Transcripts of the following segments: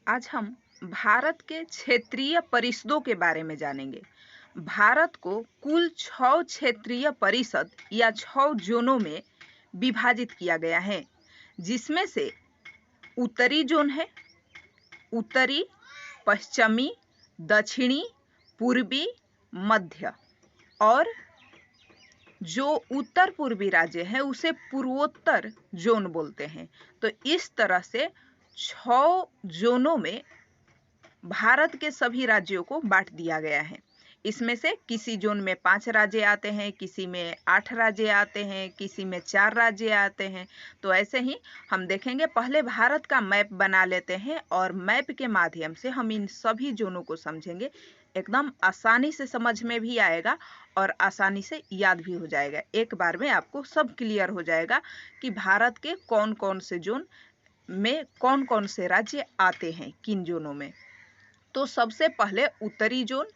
आज हम भारत के क्षेत्रीय परिषदों के बारे में जानेंगे। भारत को कुल 6 क्षेत्रीय परिषद या 6 जोनों में विभाजित किया गया है, जिसमें से उत्तरी जोन है, उत्तरी, पश्चिमी, दक्षिणी, पूर्वी, मध्य, और जो उत्तर पूर्वी राज्य है उसे पूर्वोत्तर जोन बोलते हैं। तो इस तरह से 6 जोनों में भारत के सभी राज्यों को बांट दिया गया है। इसमें से किसी जोन में 5 राज्य आते हैं, किसी में 8 राज्य आते हैं, किसी में 4 राज्य आते हैं। तो ऐसे ही हम देखेंगे। पहले भारत का मैप बना लेते हैं और मैप के माध्यम से हम इन सभी जोनों को समझेंगे। एकदम आसानी से समझ में भी आएगा और आसानी से याद भी हो जाएगा। एक बार में आपको सब क्लियर हो जाएगा कि भारत के कौन कौन से जोन में कौन कौन से राज्य आते हैं, किन जोनों में। तो सबसे पहले उत्तरी जोन।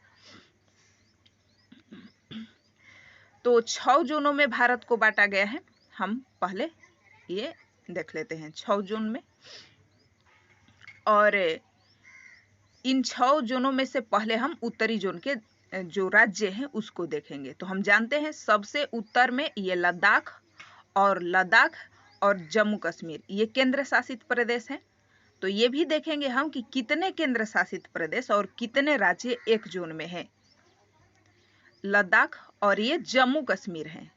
तो 6 जोनों में भारत को बांटा गया है। हम पहले ये देख लेते हैं 6 जोन में। और इन 6 जोनों में से पहले हम उत्तरी जोन के जो राज्य हैं उसको देखेंगे। तो हम जानते हैं सबसे उत्तर में ये लद्दाख और जम्मू कश्मीर ये केंद्र शासित प्रदेश हैं। तो ये भी देखेंगे हम कि कितने केंद्र शासित प्रदेश और कितने राज्य एक जोन में हैं। लद्दाख और ये जम्मू कश्मीर है,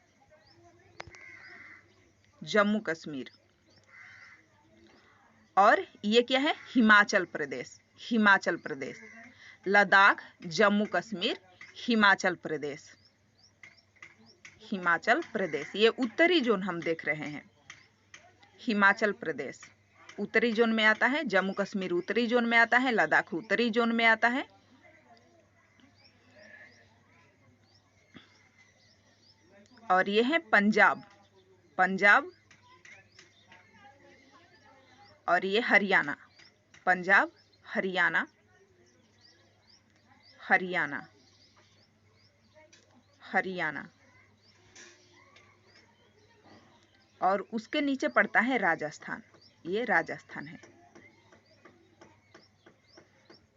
जम्मू कश्मीर। और ये क्या है? हिमाचल प्रदेश। हिमाचल प्रदेश, लद्दाख, जम्मू कश्मीर, हिमाचल प्रदेश। हिमाचल प्रदेश ये उत्तरी जोन हम देख रहे हैं। हिमाचल प्रदेश उत्तरी जोन में आता है, जम्मू कश्मीर उत्तरी जोन में आता है, लद्दाख उत्तरी जोन में आता है। और ये है पंजाब, पंजाब। और ये हरियाणा, पंजाब, हरियाणा, हरियाणा, हरियाणा। और उसके नीचे पड़ता है राजस्थान, ये राजस्थान है।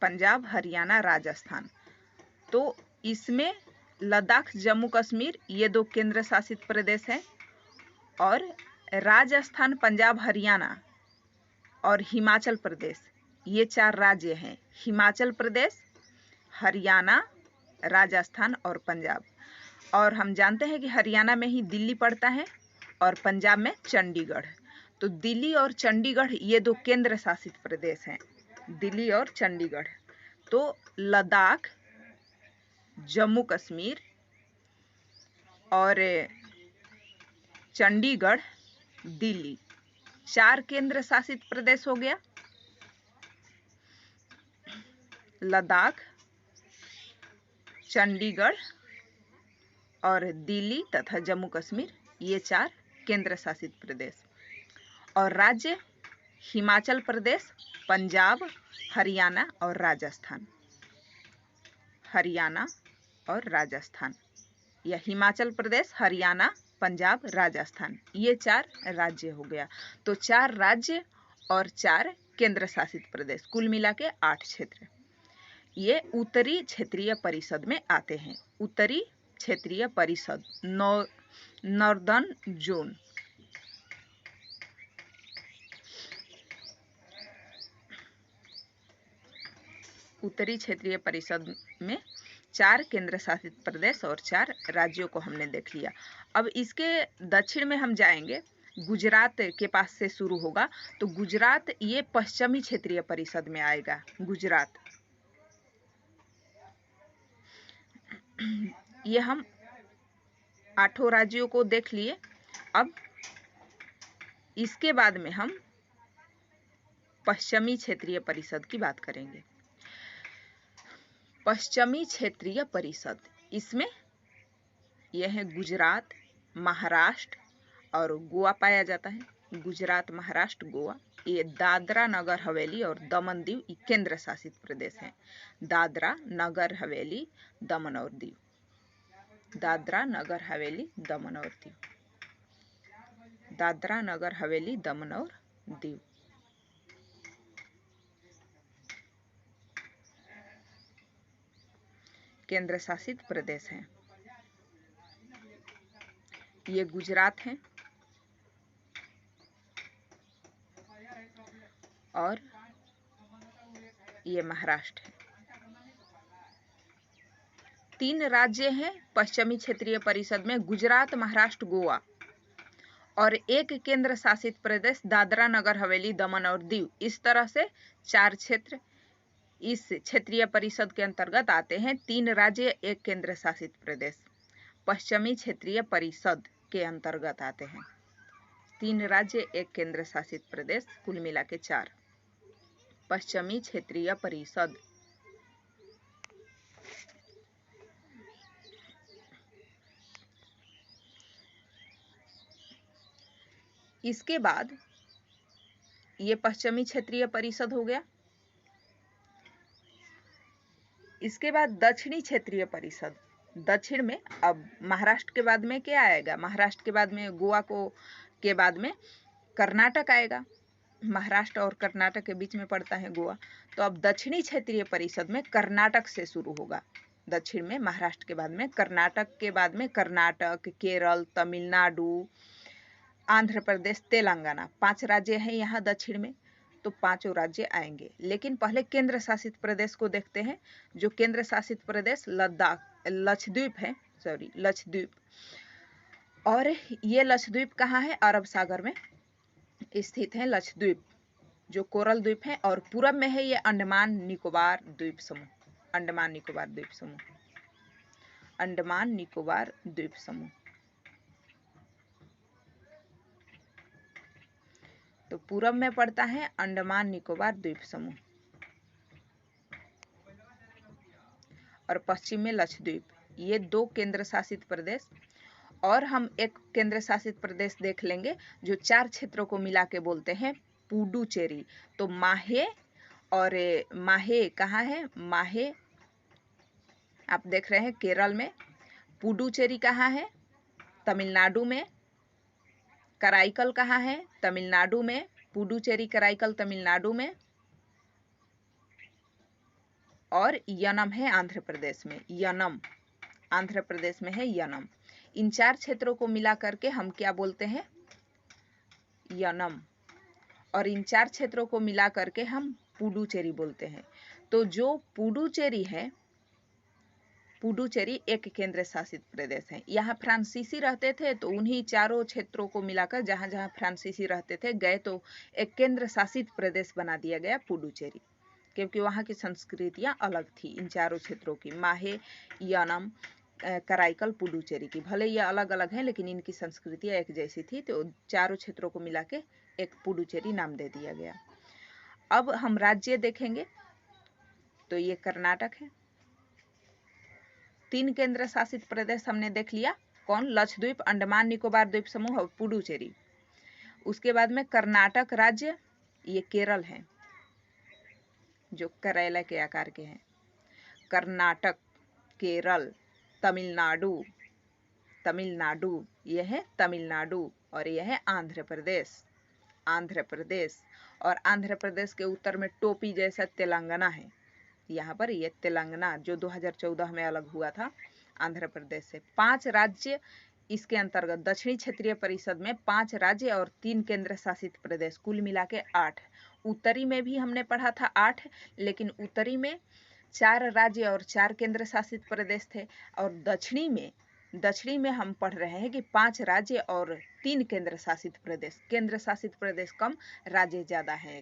पंजाब, हरियाणा, राजस्थान। तो इसमें लद्दाख, जम्मू कश्मीर ये 2 केंद्र शासित प्रदेश हैं। और राजस्थान, पंजाब, हरियाणा और हिमाचल प्रदेश ये 4 राज्य हैं। हिमाचल प्रदेश, हरियाणा, राजस्थान और पंजाब। और हम जानते हैं कि हरियाणा में ही दिल्ली पड़ता है और पंजाब में चंडीगढ़। तो दिल्ली और चंडीगढ़ ये 2 केंद्र शासित प्रदेश हैं, दिल्ली और चंडीगढ़। तो लद्दाख, जम्मू कश्मीर और चंडीगढ़, दिल्ली 4 केंद्र शासित प्रदेश हो गया। लद्दाख, चंडीगढ़ और दिल्ली तथा जम्मू कश्मीर ये 4 केंद्र शासित प्रदेश। और राज्य हिमाचल प्रदेश, पंजाब, हरियाणा और राजस्थान। हरियाणा और राजस्थान या हिमाचल प्रदेश, हरियाणा, पंजाब, राजस्थान ये 4 राज्य हो गया। तो 4 राज्य और 4 केंद्र शासित प्रदेश, कुल मिला के 8 क्षेत्र ये उत्तरी क्षेत्रीय परिषद में आते हैं। उत्तरी क्षेत्रीय परिषद, नॉर्दर्न जोन। उत्तरी क्षेत्रीय परिषद में 4 केंद्र शासित प्रदेश और 4 राज्यों को हमने देख लिया। अब इसके दक्षिण में हम जाएंगे, गुजरात के पास से शुरू होगा। तो गुजरात ये पश्चिमी क्षेत्रीय परिषद में आएगा। गुजरात ये हम 8 राज्यों को देख लिए। अब इसके बाद में हम पश्चिमी क्षेत्रीय परिषद की बात करेंगे। पश्चिमी क्षेत्रीय परिषद, इसमें यह है गुजरात, महाराष्ट्र और गोवा पाया जाता है। गुजरात, महाराष्ट्र, गोवा ये दादरा नगर हवेली और दमन दीव केंद्र शासित प्रदेश हैं। दादरा नगर हवेली, दमन और दीव। दादरा नगर हवेली, दमन और दीव। दादरा नगर हवेली, दमन और दीव। केंद्र शासित प्रदेश हैं। ये गुजरात है और ये महाराष्ट्र है। 3 राज्य हैं पश्चिमी क्षेत्रीय परिषद में, गुजरात, महाराष्ट्र, गोवा, और 1 केंद्र शासित प्रदेश दादरा नगर हवेली, दमन और दीव। इस तरह से 4 क्षेत्र इस क्षेत्रीय परिषद के अंतर्गत आते हैं। 3 राज्य, 1 केंद्र शासित प्रदेश पश्चिमी क्षेत्रीय परिषद के अंतर्गत आते हैं। 3 राज्य, 1 केंद्र शासित प्रदेश, कुल मिला के 4 पश्चिमी क्षेत्रीय परिषद। इसके बाद ये पश्चिमी क्षेत्रीय परिषद हो गया। इसके बाद दक्षिणी क्षेत्रीय परिषद। दक्षिण में अब महाराष्ट्र के बाद में क्या आएगा? महाराष्ट्र के बाद में गोवा को के बाद में कर्नाटक आएगा। महाराष्ट्र और कर्नाटक के बीच में पड़ता है गोवा। तो अब दक्षिणी क्षेत्रीय परिषद में कर्नाटक से शुरू होगा। दक्षिण में महाराष्ट्र के बाद में कर्नाटक के बाद में कर्नाटक, केरल, तमिलनाडु, आंध्र प्रदेश, तेलंगाना, 5 राज्य हैं यहाँ दक्षिण में। तो 5 राज्य आएंगे। लेकिन पहले केंद्र शासित प्रदेश को देखते हैं। जो केंद्र शासित प्रदेश लक्षद्वीप है, लक्षद्वीप। और ये लक्षद्वीप कहाँ है? अरब सागर में स्थित है लक्षद्वीप, जो कोरल द्वीप है। और पूरब में है ये अंडमान निकोबार द्वीप समूह। अंडमान निकोबार द्वीप समूह, अंडमान निकोबार द्वीप समूह। तो पूरब में पड़ता है अंडमान निकोबार द्वीप समूह और पश्चिम में लक्षद्वीप। ये 2 केंद्र शासित प्रदेश। और हम एक केंद्र शासित प्रदेश देख लेंगे जो 4 क्षेत्रों को मिला के बोलते हैं पुडुचेरी। तो माहे, और माहे कहाँ है? माहे आप देख रहे हैं केरल में। पुडुचेरी कहाँ है? तमिलनाडु में। कराईकल कहाँ है? तमिलनाडु में। पुडुचेरी, कराईकल तमिलनाडु में। और यनम है आंध्र प्रदेश में। यनम आंध्र प्रदेश में है, यनम। इन 4 क्षेत्रों को मिला करके हम क्या बोलते हैं? यनम। और इन 4 क्षेत्रों को मिला करके हम पुडुचेरी बोलते हैं। तो जो पुडुचेरी है, पुडुचेरी एक केंद्र शासित प्रदेश है। यहाँ फ्रांसीसी रहते थे, तो उन्हीं 4 क्षेत्रों को मिलाकर जहाँ जहाँ फ्रांसीसी रहते थे गए, तो एक केंद्र शासित प्रदेश बना दिया गया पुडुचेरी, क्योंकि वहाँ की संस्कृतियाँ अलग थी इन 4 क्षेत्रों की। माहे, यनम, कराईकल, पुडुचेरी की। भले ये अलग अलग हैं, लेकिन इनकी संस्कृतियाँ एक जैसी थी। तो 4 क्षेत्रों को मिला के एक पुडुचेरी नाम दे दिया गया। अब हम राज्य देखेंगे तो ये कर्नाटक है। 3 केंद्र शासित प्रदेश हमने देख लिया। कौन? लक्षद्वीप, अंडमान निकोबार द्वीप समूह और पुडुचेरी। उसके बाद में कर्नाटक राज्य, ये केरल है, जो करेला के आकार के हैं। कर्नाटक, केरल, तमिलनाडु, तमिलनाडु, यह है तमिलनाडु। और यह है आंध्र प्रदेश, आंध्र प्रदेश। और आंध्र प्रदेश के उत्तर में टोपी जैसा तेलंगाना है। यहाँ पर ये तेलंगाना जो 2014 में अलग हुआ था आंध्र प्रदेश से। 5 राज्य इसके अंतर्गत, दक्षिणी क्षेत्रीय परिषद में 5 राज्य और 3 केंद्र शासित प्रदेश, कुल मिला के 8। उत्तरी में भी हमने पढ़ा था 8, लेकिन उत्तरी में 4 राज्य और 4 केंद्र शासित प्रदेश थे। और दक्षिणी में हम पढ़ रहे हैं कि 5 राज्य और 3 केंद्र शासित प्रदेश। केंद्र शासित प्रदेश कम, राज्य ज्यादा है,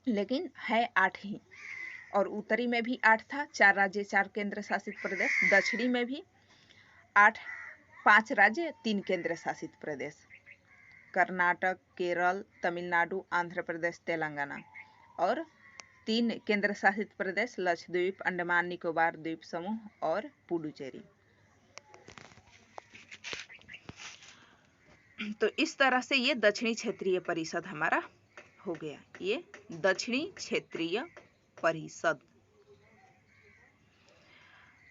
लेकिन है 8 ही। और उत्तरी में भी 8 था, 4 राज्य 4 केंद्र शासित प्रदेश। दक्षिणी में भी 8, 5 राज्य 3 केंद्र शासित प्रदेश। कर्नाटक, केरल, तमिलनाडु, आंध्र प्रदेश, तेलंगाना। और 3 केंद्र शासित प्रदेश लक्षद्वीप, अंडमान निकोबार द्वीप समूह और पुडुचेरी। तो इस तरह से ये दक्षिणी क्षेत्रीय परिषद हमारा हो गया। ये दक्षिणी क्षेत्रीय परिषद।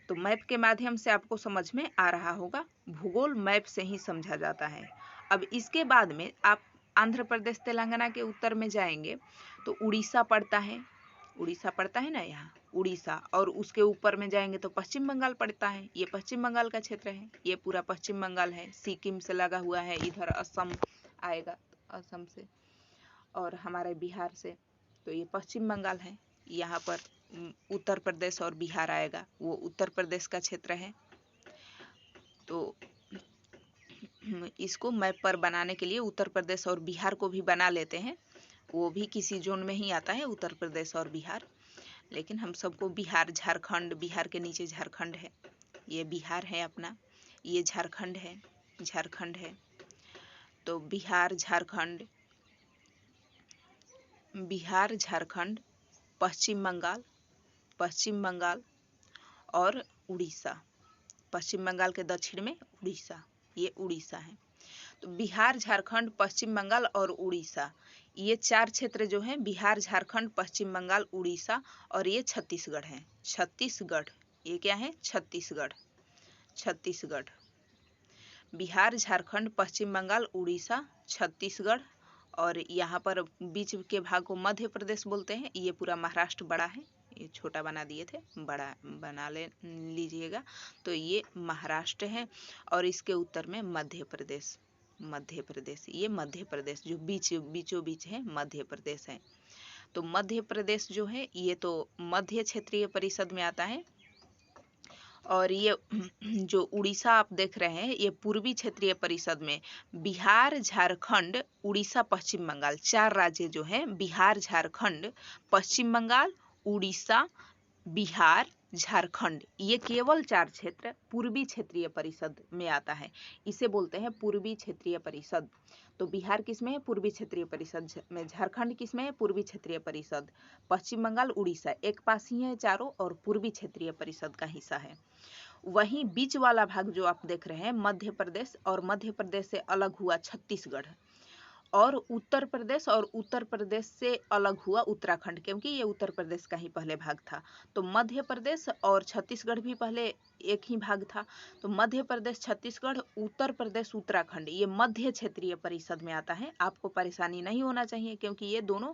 तो मैप के माध्यम से आपको समझ में आ रहा होगा। भूगोल मैप से ही समझा जाता है। अब इसके बाद में आप आंध्र प्रदेश, तेलंगाना के उत्तर में जाएंगे तो उड़ीसा पड़ता है। उड़ीसा पड़ता है ना यहाँ, उड़ीसा, और उसके ऊपर में जाएंगे तो पश्चिम बंगाल पड़ता है, ये पश्चिम बंगाल का क्षेत्र है, ये पूरा पश्चिम बंगाल है, सिक्किम से लगा हुआ है, इधर असम आएगा, असम से, और हमारे बिहार से, तो ये पश्चिम बंगाल है। यहाँ पर उत्तर प्रदेश और बिहार आएगा, वो उत्तर प्रदेश का क्षेत्र है। तो इसको मैप पर बनाने के लिए उत्तर प्रदेश और बिहार को भी बना लेते हैं, वो भी किसी जोन में ही आता है, उत्तर प्रदेश और बिहार, लेकिन हम सबको बिहार, झारखंड, बिहार के नीचे झारखंड है, ये बिहार है अपना, ये झारखंड है, झारखंड है। तो बिहार, झारखंड, बिहार, झारखंड, पश्चिम बंगाल, पश्चिम बंगाल और उड़ीसा, पश्चिम बंगाल के दक्षिण में उड़ीसा, ये उड़ीसा है। तो बिहार, झारखंड, पश्चिम बंगाल और उड़ीसा, ये चार क्षेत्र जो हैं, बिहार, झारखंड, पश्चिम बंगाल, उड़ीसा, और ये छत्तीसगढ़ है, छत्तीसगढ़, ये क्या है, छत्तीसगढ़, छत्तीसगढ़, बिहार, झारखंड, पश्चिम बंगाल, उड़ीसा, छत्तीसगढ़, और यहाँ पर बीच के भाग को मध्य प्रदेश बोलते हैं। ये पूरा महाराष्ट्र बड़ा है, ये छोटा बना दिए थे, बड़ा बना लीजिएगा। तो ये महाराष्ट्र है, और इसके उत्तर में मध्य प्रदेश, मध्य प्रदेश, ये मध्य प्रदेश जो बीचों बीच है, मध्य प्रदेश है। तो मध्य प्रदेश जो है ये तो मध्य क्षेत्रीय परिषद में आता है, और ये जो उड़ीसा आप देख रहे हैं ये पूर्वी क्षेत्रीय परिषद में, बिहार, झारखंड, उड़ीसा, पश्चिम बंगाल, चार राज्य जो हैं, बिहार, झारखंड, पश्चिम बंगाल, उड़ीसा, बिहार, झारखंड, ये केवल चार क्षेत्र पूर्वी क्षेत्रीय परिषद में आता है, इसे बोलते हैं पूर्वी क्षेत्रीय परिषद। तो बिहार किसमें है, पूर्वी क्षेत्रीय परिषद में, झारखंड किसमें है, पूर्वी क्षेत्रीय परिषद, पश्चिम बंगाल, उड़ीसा एक पास ही है चारों, और पूर्वी क्षेत्रीय परिषद का हिस्सा है। वहीं बीच वाला भाग जो आप देख रहे हैं मध्य प्रदेश, और मध्य प्रदेश से अलग हुआ छत्तीसगढ़, और उत्तर प्रदेश, और उत्तर प्रदेश से अलग हुआ उत्तराखंड, क्योंकि ये उत्तर प्रदेश का ही पहले भाग था। तो मध्य प्रदेश और छत्तीसगढ़ भी पहले एक ही भाग था। तो मध्य प्रदेश, छत्तीसगढ़, उत्तर प्रदेश, उत्तराखंड, ये मध्य क्षेत्रीय परिषद में आता है। आपको परेशानी नहीं होना चाहिए, क्योंकि ये दोनों,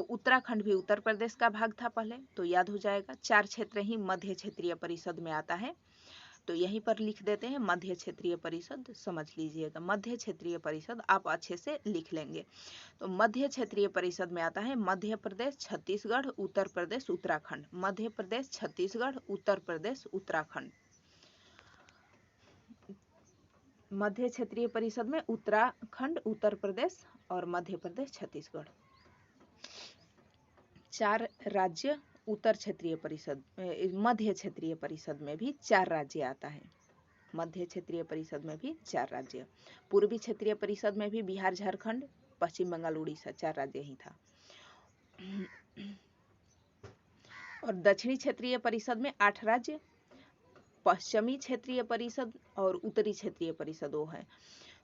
उत्तराखंड भी उत्तर प्रदेश का भाग था पहले, तो याद हो जाएगा, चार क्षेत्र ही मध्य क्षेत्रीय परिषद में आता है। तो यहीं पर लिख देते हैं मध्य क्षेत्रीय परिषद, समझ लीजिएगा, मध्य क्षेत्रीय परिषद आप अच्छे से लिख लेंगे। तो मध्य क्षेत्रीय परिषद में आता है मध्य प्रदेश, छत्तीसगढ़, उत्तर प्रदेश, उत्तराखंड, मध्य प्रदेश, छत्तीसगढ़, उत्तर प्रदेश, उत्तराखंड। मध्य क्षेत्रीय परिषद में उत्तराखंड, उत्तर प्रदेश और मध्य प्रदेश, छत्तीसगढ़, चार राज्य। उत्तर क्षेत्रीय परिषद, मध्य क्षेत्रीय परिषद में भी चार राज्य आता है, मध्य क्षेत्रीय परिषद में भी चार राज्य। पूर्वी क्षेत्रीय परिषद में भी बिहार, झारखंड, पश्चिम बंगाल, उड़ीसा, चार राज्य ही था। और दक्षिणी क्षेत्रीय परिषद में 8 राज्य, पश्चिमी क्षेत्रीय परिषद और उत्तरी क्षेत्रीय परिषद वो है।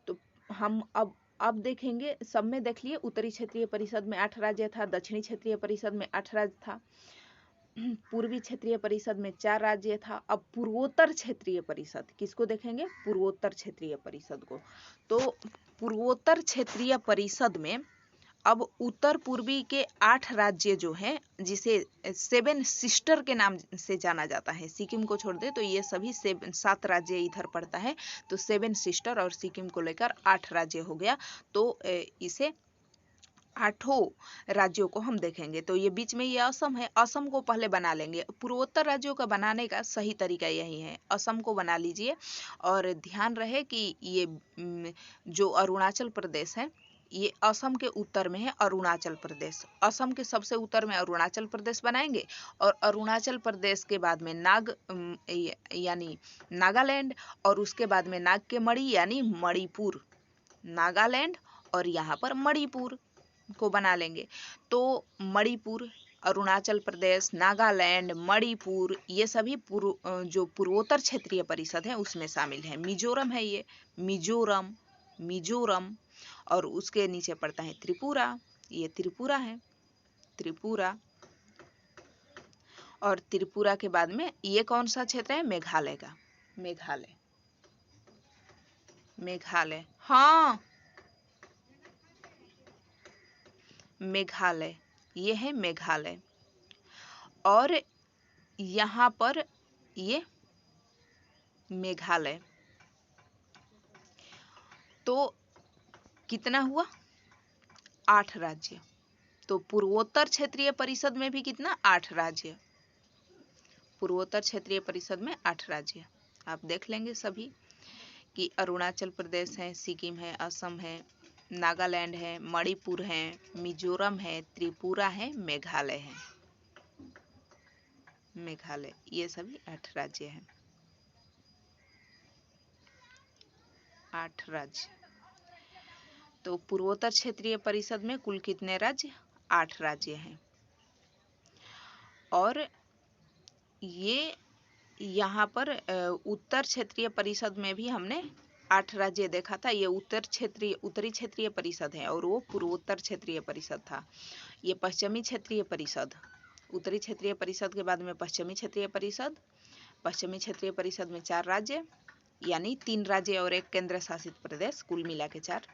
तो हम अब देखेंगे, सब में देख लिए, उत्तरी क्षेत्रीय परिषद में 8 राज्य था, दक्षिणी क्षेत्रीय परिषद में 8 राज्य था, पूर्वी क्षेत्रीय परिषद में 4 राज्य था। अब पूर्वोत्तर क्षेत्रीय परिषद किसको देखेंगे, पूर्वोत्तर क्षेत्रीय परिषद को। तो पूर्वोत्तर क्षेत्रीय परिषद में अब उत्तर पूर्वी के 8 राज्य जो हैं, जिसे 7 सिस्टर के नाम से जाना जाता है, सिक्किम को छोड़ दे तो ये सभी 7 राज्य इधर पड़ता है, तो 7 सिस्टर और सिक्किम को लेकर 8 राज्य हो गया। तो इसे 8 राज्यों को हम देखेंगे। तो ये बीच में ये असम है, असम को पहले बना लेंगे। पूर्वोत्तर राज्यों का बनाने का सही तरीका यही है, असम को बना लीजिए, और ध्यान रहे कि ये जो अरुणाचल प्रदेश है, ये असम के उत्तर में है अरुणाचल प्रदेश, असम के सबसे उत्तर में अरुणाचल प्रदेश बनाएंगे, और अरुणाचल प्रदेश के बाद में यानी नागालैंड, और उसके बाद में नाग के मणि यानी मणिपुर, नागालैंड और यहाँ पर मणिपुर को बना लेंगे। तो मणिपुर, अरुणाचल प्रदेश, नागालैंड, मणिपुर, ये सभी जो पूर्वोत्तर क्षेत्रीय परिषद है उसमें शामिल है। मिजोरम है ये, मिजोरम, मिजोरम, और उसके नीचे पड़ता है त्रिपुरा, ये त्रिपुरा है, त्रिपुरा, और त्रिपुरा के बाद में ये कौन सा क्षेत्र है, मेघालय का, मेघालय, मेघालय, हाँ मेघालय, ये है मेघालय। और यहाँ पर ये मेघालय, तो कितना हुआ 8 राज्य। तो पूर्वोत्तर क्षेत्रीय परिषद में भी कितना 8 राज्य, पूर्वोत्तर क्षेत्रीय परिषद में 8 राज्य। आप देख लेंगे सभी कि अरुणाचल प्रदेश है, सिक्किम है, असम है, नागालैंड है, मणिपुर है, मिजोरम है, त्रिपुरा है, मेघालय है। मेघालय, ये सभी 8 राज्य हैं, 8 राज्य। तो पूर्वोत्तर क्षेत्रीय परिषद में कुल कितने राज्य, 8 राज्य हैं। और ये यहाँ पर उत्तर क्षेत्रीय परिषद में भी हमने 8 राज्य देखा था। ये उत्तरी क्षेत्रीय परिषद है और वो पूर्वोत्तर क्षेत्रीय परिषद था। ये पश्चिमी क्षेत्रीय परिषद, उत्तरी क्षेत्रीय परिषद के बाद में पश्चिमी क्षेत्रीय परिषद। पश्चिमी क्षेत्रीय परिषद में 4 राज्य, यानी 3 राज्य और 1 केंद्र शासित प्रदेश, कुल मिला के 4।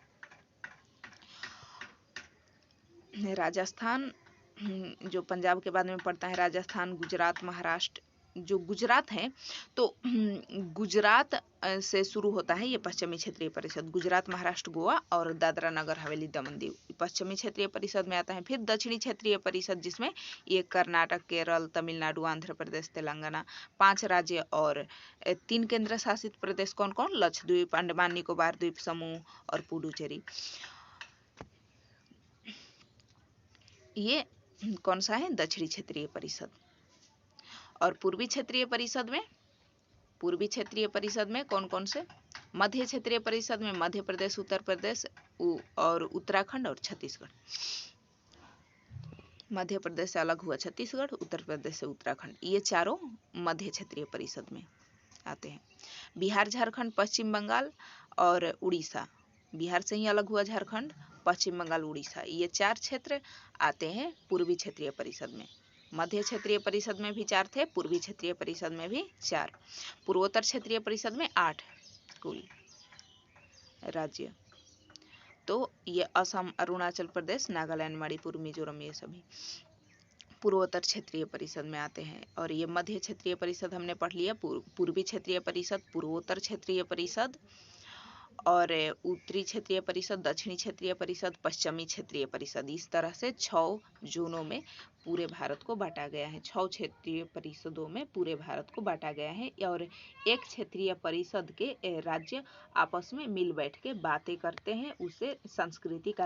राजस्थान जो पंजाब के बाद में पड़ता है, राजस्थान, गुजरात, महाराष्ट्र। जो गुजरात है तो गुजरात से शुरू होता है ये पश्चिमी क्षेत्रीय परिषद। गुजरात, महाराष्ट्र, गोवा और दादरा नगर हवेली, दमन दीव पश्चिमी क्षेत्रीय परिषद में आता है। फिर दक्षिणी क्षेत्रीय परिषद, जिसमें ये कर्नाटक, केरल, तमिलनाडु, आंध्र प्रदेश, तेलंगाना 5 राज्य और 3 केंद्र शासित प्रदेश। कौन कौन? लक्षद्वीप, अंडमान निकोबार द्वीप समूह और पुडुचेरी। ये कौन सा है? दक्षिणी क्षेत्रीय परिषद। और पूर्वी क्षेत्रीय परिषद में, पूर्वी क्षेत्रीय परिषद में कौन कौन से? मध्य क्षेत्रीय परिषद में मध्य प्रदेश, उत्तर प्रदेश और उत्तराखंड और छत्तीसगढ़। मध्य प्रदेश से अलग हुआ छत्तीसगढ़, उत्तर प्रदेश से उत्तराखंड, ये चारों मध्य क्षेत्रीय परिषद में आते हैं। बिहार, झारखंड, पश्चिम बंगाल और उड़ीसा, बिहार से ही अलग हुआ झारखंड, पश्चिम बंगाल, उड़ीसा, ये 4 क्षेत्र आते हैं पूर्वी क्षेत्रीय परिषद में। मध्य क्षेत्रीय परिषद में भी 4 थे, पूर्वी क्षेत्रीय परिषद में भी 4, पूर्वोत्तर क्षेत्रीय परिषद में 8 कुल राज्य। तो ये असम, अरुणाचल प्रदेश, नागालैंड, मणिपुर, मिजोरम, ये सभी पूर्वोत्तर क्षेत्रीय परिषद में आते हैं। और ये मध्य क्षेत्रीय परिषद हमने पढ़ लिया, पूर्वी क्षेत्रीय परिषद, पूर्वोत्तर क्षेत्रीय परिषद और उत्तरी क्षेत्रीय परिषद, दक्षिणी क्षेत्रीय परिषद, पश्चिमी क्षेत्रीय परिषद। इस तरह से 6 जोनों में पूरे भारत को बांटा गया है। 6 क्षेत्रीय परिषदों में पूरे भारत को बांटा गया है। और एक क्षेत्रीय परिषद के राज्य आपस में मिल बैठ के बातें करते हैं, उसे संस्कृति का